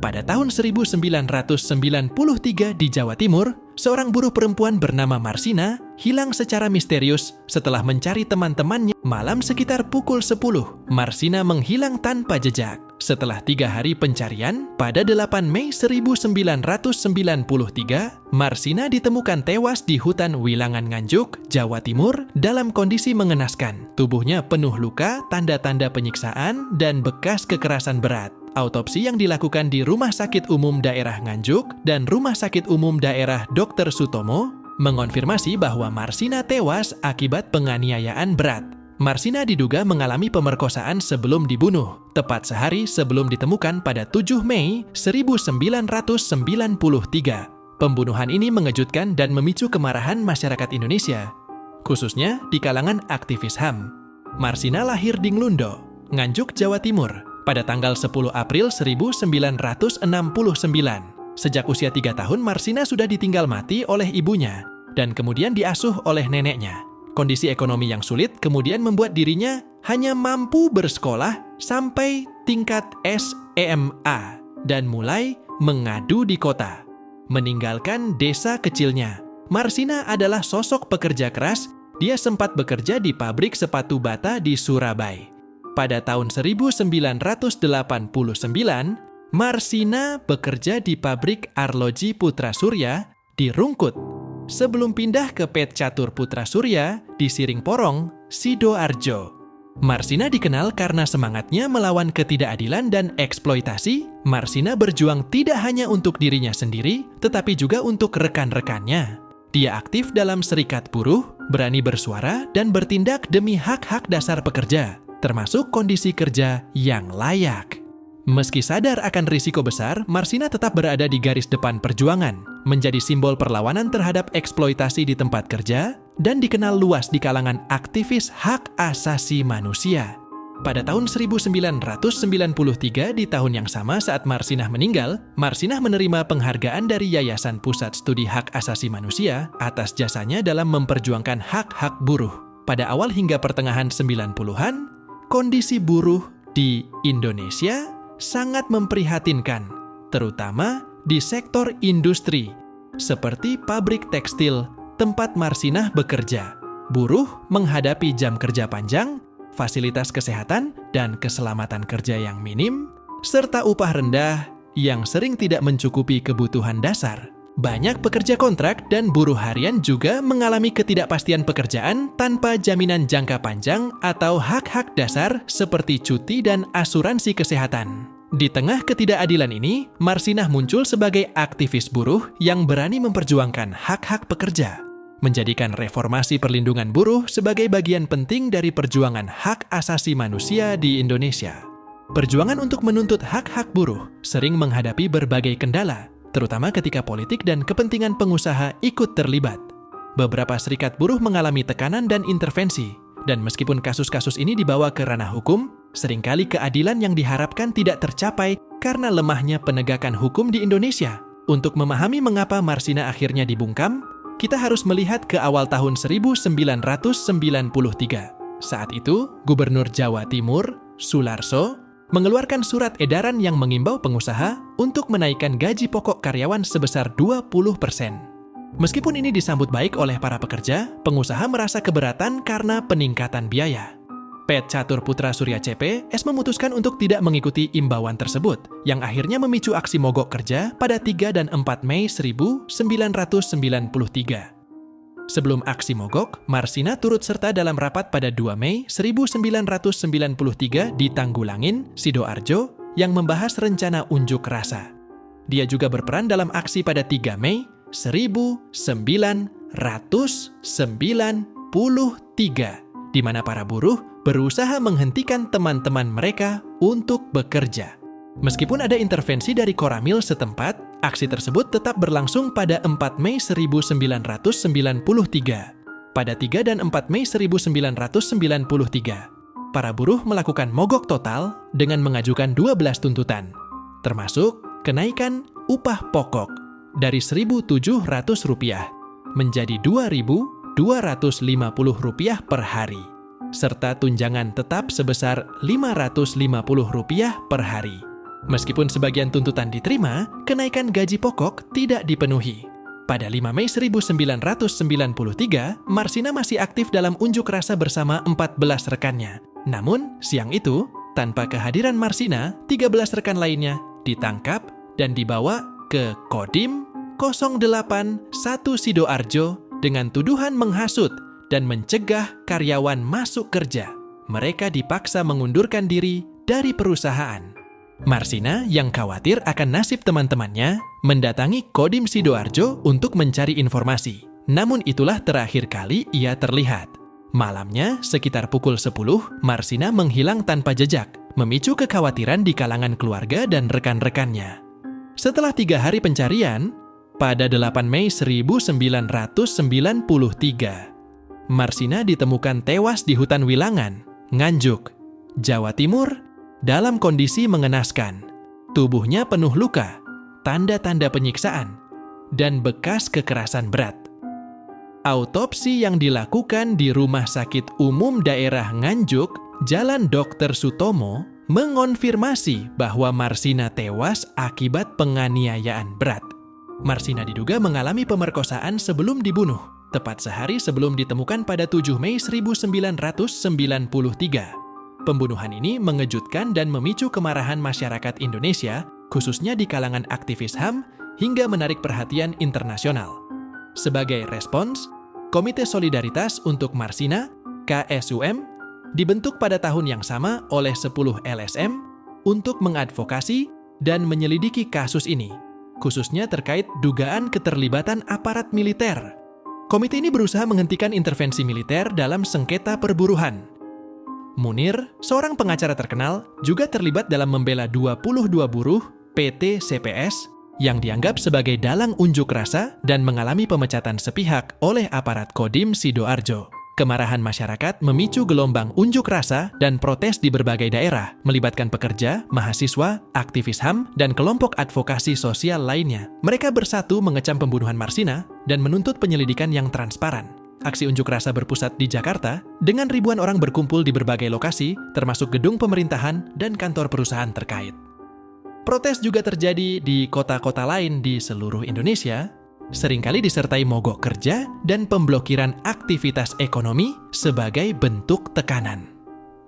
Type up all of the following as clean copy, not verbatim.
Pada tahun 1993 di Jawa Timur, seorang buruh perempuan bernama Marsina hilang secara misterius setelah mencari teman-temannya. Malam sekitar pukul 10, Marsina menghilang tanpa jejak. Setelah 3 hari pencarian, pada 8 Mei 1993, Marsina ditemukan tewas di hutan Wilangan Nganjuk, Jawa Timur, dalam kondisi mengenaskan. Tubuhnya penuh luka, tanda-tanda penyiksaan, dan bekas kekerasan berat. Autopsi yang dilakukan di Rumah Sakit Umum Daerah Nganjuk dan Rumah Sakit Umum Daerah Dr. Sutomo mengonfirmasi bahwa Marsina tewas akibat penganiayaan berat. Marsina diduga mengalami pemerkosaan sebelum dibunuh, tepat sehari sebelum ditemukan pada 7 Mei 1993. Pembunuhan ini mengejutkan dan memicu kemarahan masyarakat Indonesia, khususnya di kalangan aktivis HAM. Marsina lahir di Nglundo, Nganjuk, Jawa Timur, pada tanggal 10 April 1969. Sejak usia 3 tahun, Marsina sudah ditinggal mati oleh ibunya dan kemudian diasuh oleh neneknya. Kondisi ekonomi yang sulit kemudian membuat dirinya hanya mampu bersekolah sampai tingkat SMA dan mulai mengadu di kota. Meninggalkan desa kecilnya, Marsina adalah sosok pekerja keras. Dia sempat bekerja di pabrik sepatu bata di Surabaya. Pada tahun 1989, Marsina bekerja di pabrik Arloji Putra Surya di Rungkut, sebelum pindah ke PT Catur Putra Surya di Siring Porong, Sidoarjo. Marsina dikenal karena semangatnya melawan ketidakadilan dan eksploitasi. Marsina berjuang tidak hanya untuk dirinya sendiri, tetapi juga untuk rekan-rekannya. Dia aktif dalam serikat buruh, berani bersuara, dan bertindak demi hak-hak dasar pekerja, termasuk kondisi kerja yang layak. Meski sadar akan risiko besar, Marsina tetap berada di garis depan perjuangan, menjadi simbol perlawanan terhadap eksploitasi di tempat kerja, dan dikenal luas di kalangan aktivis hak asasi manusia. Pada tahun 1993, di tahun yang sama saat Marsina meninggal, Marsina menerima penghargaan dari Yayasan Pusat Studi Hak Asasi Manusia atas jasanya dalam memperjuangkan hak-hak buruh. Pada awal hingga pertengahan 90-an, kondisi buruh di Indonesia sangat memprihatinkan, terutama di sektor industri, seperti pabrik tekstil tempat Marsina bekerja. Buruh menghadapi jam kerja panjang, fasilitas kesehatan dan keselamatan kerja yang minim, serta upah rendah yang sering tidak mencukupi kebutuhan dasar. Banyak pekerja kontrak dan buruh harian juga mengalami ketidakpastian pekerjaan tanpa jaminan jangka panjang atau hak-hak dasar seperti cuti dan asuransi kesehatan. Di tengah ketidakadilan ini, Marsina muncul sebagai aktivis buruh yang berani memperjuangkan hak-hak pekerja, menjadikan reformasi perlindungan buruh sebagai bagian penting dari perjuangan hak asasi manusia di Indonesia. Perjuangan untuk menuntut hak-hak buruh sering menghadapi berbagai kendala, terutama ketika politik dan kepentingan pengusaha ikut terlibat. Beberapa serikat buruh mengalami tekanan dan intervensi, dan meskipun kasus-kasus ini dibawa ke ranah hukum, seringkali keadilan yang diharapkan tidak tercapai karena lemahnya penegakan hukum di Indonesia. Untuk memahami mengapa Marsina akhirnya dibungkam, kita harus melihat ke awal tahun 1993. Saat itu, Gubernur Jawa Timur, Sularso, mengeluarkan surat edaran yang mengimbau pengusaha untuk menaikkan gaji pokok karyawan sebesar 20%. Meskipun ini disambut baik oleh para pekerja, pengusaha merasa keberatan karena peningkatan biaya. PT Catur Putra Surya CPS memutuskan untuk tidak mengikuti imbauan tersebut, yang akhirnya memicu aksi mogok kerja pada 3 dan 4 Mei 1993. Sebelum aksi mogok, Marsina turut serta dalam rapat pada 2 Mei 1993 di Tanggulangin, Sidoarjo, yang membahas rencana unjuk rasa. Dia juga berperan dalam aksi pada 3 Mei 1993, di mana para buruh berusaha menghentikan teman-teman mereka untuk bekerja. Meskipun ada intervensi dari Koramil setempat, aksi tersebut tetap berlangsung pada 4 Mei 1993. Pada 3 dan 4 Mei 1993, para buruh melakukan mogok total dengan mengajukan 12 tuntutan, termasuk kenaikan upah pokok dari Rp1.700 menjadi Rp2.250 per hari, serta tunjangan tetap sebesar Rp550 per hari. Meskipun sebagian tuntutan diterima, kenaikan gaji pokok tidak dipenuhi. Pada 5 Mei 1993, Marsina masih aktif dalam unjuk rasa bersama 14 rekannya. Namun, siang itu, tanpa kehadiran Marsina, 13 rekan lainnya ditangkap dan dibawa ke Kodim 081 Sidoarjo dengan tuduhan menghasut dan mencegah karyawan masuk kerja. Mereka dipaksa mengundurkan diri dari perusahaan. Marsina yang khawatir akan nasib teman-temannya mendatangi Kodim Sidoarjo untuk mencari informasi. Namun itulah terakhir kali ia terlihat. Malamnya, sekitar pukul 10, Marsina menghilang tanpa jejak, memicu kekhawatiran di kalangan keluarga dan rekan-rekannya. Setelah 3 hari pencarian, pada 8 Mei 1993, Marsina ditemukan tewas di hutan Wilangan, Nganjuk, Jawa Timur, dalam kondisi mengenaskan. Tubuhnya penuh luka, tanda-tanda penyiksaan, dan bekas kekerasan berat. Autopsi yang dilakukan di Rumah Sakit Umum Daerah Nganjuk, Jalan Dr. Sutomo, mengonfirmasi bahwa Marsina tewas akibat penganiayaan berat. Marsina diduga mengalami pemerkosaan sebelum dibunuh, tepat sehari sebelum ditemukan pada 7 Mei 1993. Pembunuhan ini mengejutkan dan memicu kemarahan masyarakat Indonesia, khususnya di kalangan aktivis HAM, hingga menarik perhatian internasional. Sebagai respons, Komite Solidaritas untuk Marsina, KSUM, dibentuk pada tahun yang sama oleh 10 LSM untuk mengadvokasi dan menyelidiki kasus ini, khususnya terkait dugaan keterlibatan aparat militer. Komite ini berusaha menghentikan intervensi militer dalam sengketa perburuhan. Munir, seorang pengacara terkenal, juga terlibat dalam membela 22 buruh PT CPS yang dianggap sebagai dalang unjuk rasa dan mengalami pemecatan sepihak oleh aparat Kodim Sidoarjo. Kemarahan masyarakat memicu gelombang unjuk rasa dan protes di berbagai daerah, melibatkan pekerja, mahasiswa, aktivis HAM, dan kelompok advokasi sosial lainnya. Mereka bersatu mengecam pembunuhan Marsina dan menuntut penyelidikan yang transparan. Aksi unjuk rasa berpusat di Jakarta, dengan ribuan orang berkumpul di berbagai lokasi, termasuk gedung pemerintahan dan kantor perusahaan terkait. Protes juga terjadi di kota-kota lain di seluruh Indonesia, seringkali disertai mogok kerja dan pemblokiran aktivitas ekonomi sebagai bentuk tekanan.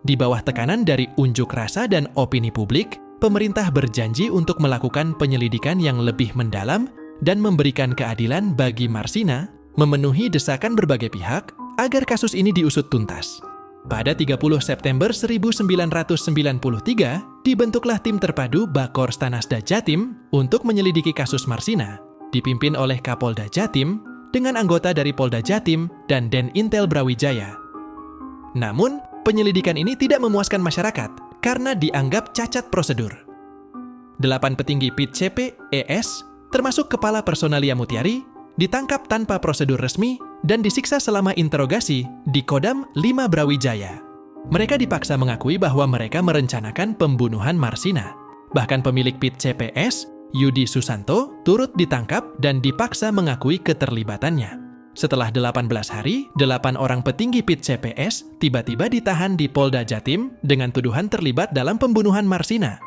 Di bawah tekanan dari unjuk rasa dan opini publik, pemerintah berjanji untuk melakukan penyelidikan yang lebih mendalam dan memberikan keadilan bagi Marsina, memenuhi desakan berbagai pihak agar kasus ini diusut tuntas. Pada 30 September 1993, dibentuklah tim terpadu Bakor Stanasda Jatim untuk menyelidiki kasus Marsina, dipimpin oleh Kapolda Jatim dengan anggota dari Polda Jatim dan Den Intel Brawijaya. Namun, penyelidikan ini tidak memuaskan masyarakat karena dianggap cacat prosedur. 8 petinggi PIT CP ES, termasuk Kepala Personalia Mutiari, ditangkap tanpa prosedur resmi dan disiksa selama interogasi di Kodam 5 Brawijaya. Mereka dipaksa mengakui bahwa mereka merencanakan pembunuhan Marsina. Bahkan pemilik PIT CPS, Yudi Susanto, turut ditangkap dan dipaksa mengakui keterlibatannya. Setelah 18 hari, 8 orang petinggi PIT CPS tiba-tiba ditahan di Polda Jatim dengan tuduhan terlibat dalam pembunuhan Marsina.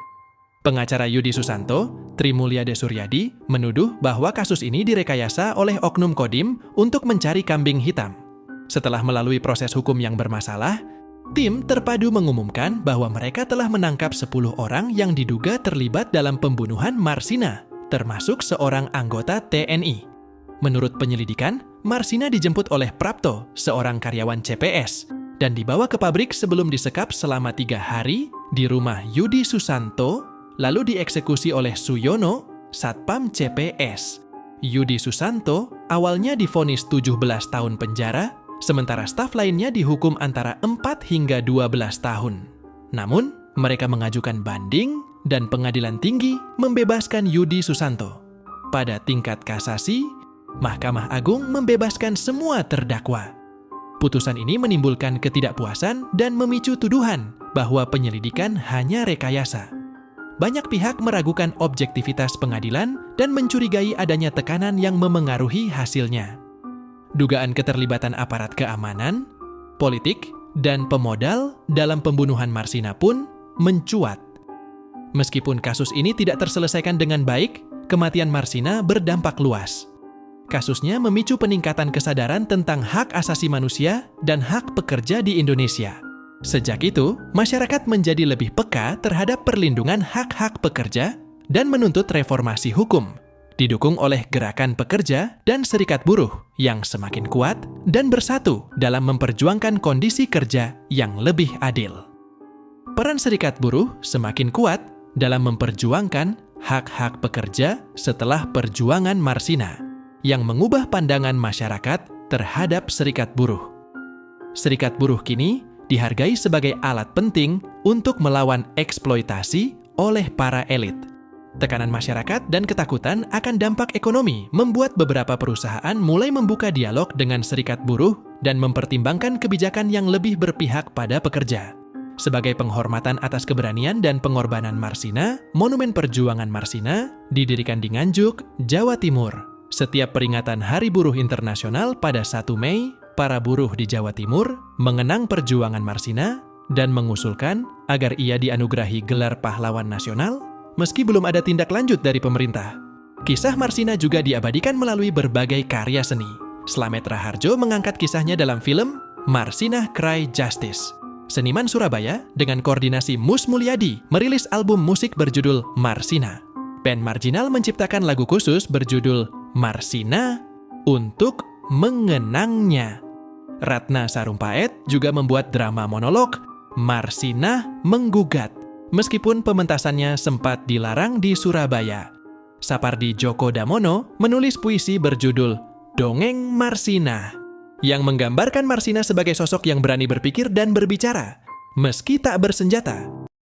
Pengacara Yudi Susanto, Tri Mulyade Suryadi, menuduh bahwa kasus ini direkayasa oleh oknum Kodim untuk mencari kambing hitam. Setelah melalui proses hukum yang bermasalah, tim terpadu mengumumkan bahwa mereka telah menangkap 10 orang yang diduga terlibat dalam pembunuhan Marsina, termasuk seorang anggota TNI. Menurut penyelidikan, Marsina dijemput oleh Prapto, seorang karyawan CPS, dan dibawa ke pabrik sebelum disekap selama 3 hari di rumah Yudi Susanto, lalu dieksekusi oleh Suyono, Satpam CPS. Yudi Susanto awalnya divonis 17 tahun penjara, sementara staf lainnya dihukum antara 4 hingga 12 tahun. Namun, mereka mengajukan banding dan Pengadilan Tinggi membebaskan Yudi Susanto. Pada tingkat kasasi, Mahkamah Agung membebaskan semua terdakwa. Putusan ini menimbulkan ketidakpuasan dan memicu tuduhan bahwa penyelidikan hanya rekayasa. Banyak pihak meragukan objektivitas pengadilan dan mencurigai adanya tekanan yang memengaruhi hasilnya. Dugaan keterlibatan aparat keamanan, politik, dan pemodal dalam pembunuhan Marsina pun mencuat. Meskipun kasus ini tidak terselesaikan dengan baik, kematian Marsina berdampak luas. Kasusnya memicu peningkatan kesadaran tentang hak asasi manusia dan hak pekerja di Indonesia. Sejak itu, masyarakat menjadi lebih peka terhadap perlindungan hak-hak pekerja dan menuntut reformasi hukum, didukung oleh gerakan pekerja dan serikat buruh yang semakin kuat dan bersatu dalam memperjuangkan kondisi kerja yang lebih adil. Peran serikat buruh semakin kuat dalam memperjuangkan hak-hak pekerja setelah perjuangan Marsina, yang mengubah pandangan masyarakat terhadap serikat buruh. Serikat buruh kini dihargai sebagai alat penting untuk melawan eksploitasi oleh para elit. Tekanan masyarakat dan ketakutan akan dampak ekonomi membuat beberapa perusahaan mulai membuka dialog dengan serikat buruh dan mempertimbangkan kebijakan yang lebih berpihak pada pekerja. Sebagai penghormatan atas keberanian dan pengorbanan Marsina, Monumen Perjuangan Marsina didirikan di Nganjuk, Jawa Timur. Setiap peringatan Hari Buruh Internasional pada 1 Mei, para buruh di Jawa Timur mengenang perjuangan Marsina dan mengusulkan agar ia dianugerahi gelar pahlawan nasional meski belum ada tindak lanjut dari pemerintah. Kisah Marsina juga diabadikan melalui berbagai karya seni. Slamet Raharjo mengangkat kisahnya dalam film Marsina Cry Justice. Seniman Surabaya dengan koordinasi Mus Mulyadi merilis album musik berjudul Marsina. Band Marginal menciptakan lagu khusus berjudul Marsina untuk mengenangnya. Ratna Sarumpait juga membuat drama monolog Marsina Menggugat, meskipun pementasannya sempat dilarang di Surabaya. Sapardi Djoko Damono menulis puisi berjudul Dongeng Marsina, yang menggambarkan Marsina sebagai sosok yang berani berpikir dan berbicara, meski tak bersenjata.